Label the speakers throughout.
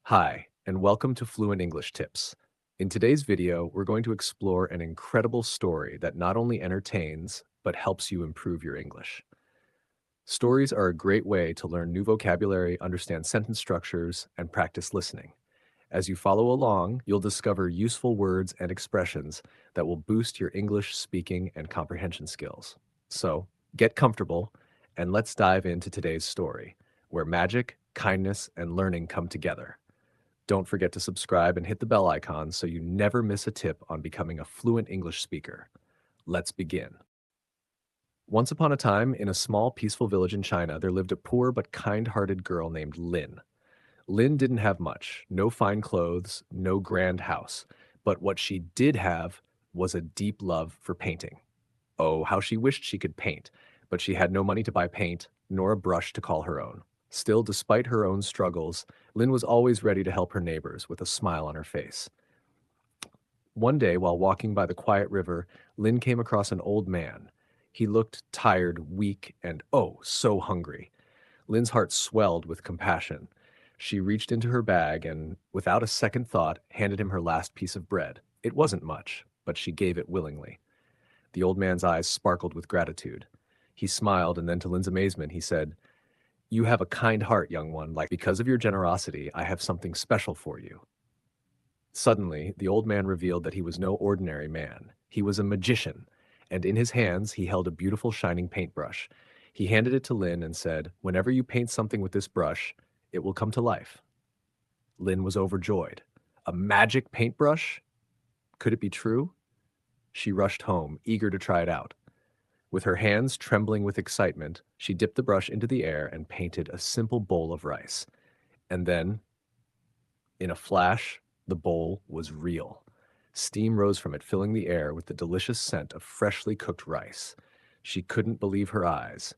Speaker 1: Hi, and welcome to Fluent English Tips. In today's video, we're going to explore an incredible story that not only entertains, but helps you improve your English. Stories are a great way to learn new vocabulary, understand sentence structures, and practice listening. As you follow along, you'll discover useful words and expressions that will boost your English speaking and comprehension skills. So, get comfortable, and let's dive into today's story, where magic, kindness, and learning come together. Don't forget to subscribe and hit the bell icon so you never miss a tip on becoming a fluent English speaker. Let's begin. Once upon a time, in a small, peaceful village in China, there lived a poor but kind-hearted girl named Lin. Lin didn't have much, no fine clothes, no grand house, but what she did have was a deep love for painting. Oh, how she wished she could paint, but she had no money to buy paint, nor a brush to call her own. Still, despite her own struggles, Lynn was always ready to help her neighbors with a smile on her face. One day, while walking by the quiet river, Lynn came across an old man. He looked tired, weak, and oh, so hungry. Lynn's heart swelled with compassion. She reached into her bag and, without a second thought, handed him her last piece of bread. It wasn't much, but she gave it willingly. The old man's eyes sparkled with gratitude. He smiled, and then to Lynn's amazement, he said, "You have a kind heart, young one. Like, because of your generosity, I have something special for you." Suddenly, the old man revealed that he was no ordinary man. He was a magician, and in his hands he held a beautiful shining paintbrush. He handed it to Lynn and said, "Whenever you paint something with this brush, it will come to life." Lynn was overjoyed. A magic paintbrush? Could it be true? She rushed home, eager to try it out. With her hands trembling with excitement, she dipped the brush into the air and painted a simple bowl of rice. And then, in a flash, the bowl was real. Steam rose from it, filling the air with the delicious scent of freshly cooked rice. She couldn't believe her eyes.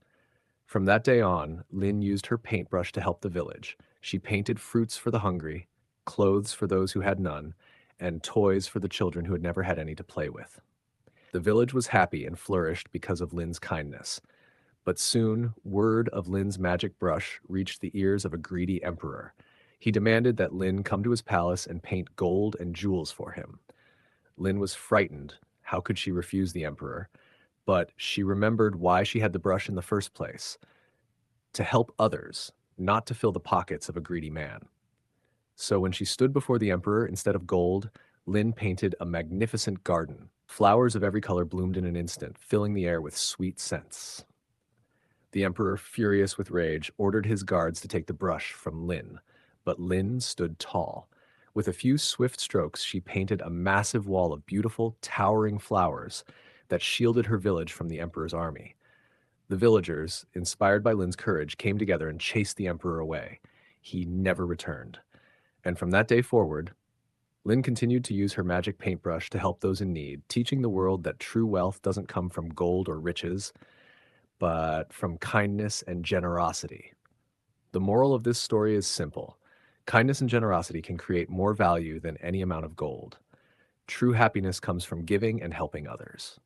Speaker 1: From that day on, Lynn used her paintbrush to help the village. She painted fruits for the hungry, clothes for those who had none, and toys for the children who had never had any to play with. The village was happy and flourished because of Lynn's kindness. But soon, word of Lynn's magic brush reached the ears of a greedy emperor. He demanded that Lynn come to his palace and paint gold and jewels for him. Lynn was frightened. How could she refuse the emperor? But she remembered why she had the brush in the first place: to help others, not to fill the pockets of a greedy man. So when she stood before the emperor, instead of gold, Lynn painted a magnificent garden. Flowers of every color bloomed in an instant, filling the air with sweet scents. The emperor, furious with rage, ordered his guards to take the brush from Lynn. But Lynn stood tall. With a few swift strokes, she painted a massive wall of beautiful, towering flowers that shielded her village from the emperor's army. The villagers, inspired by Lynn's courage, came together and chased the emperor away. He never returned. And from that day forward, Lynn continued to use her magic paintbrush to help those in need, teaching the world that true wealth doesn't come from gold or riches, but from kindness and generosity. The moral of this story is simple. Kindness and generosity can create more value than any amount of gold. True happiness comes from giving and helping others.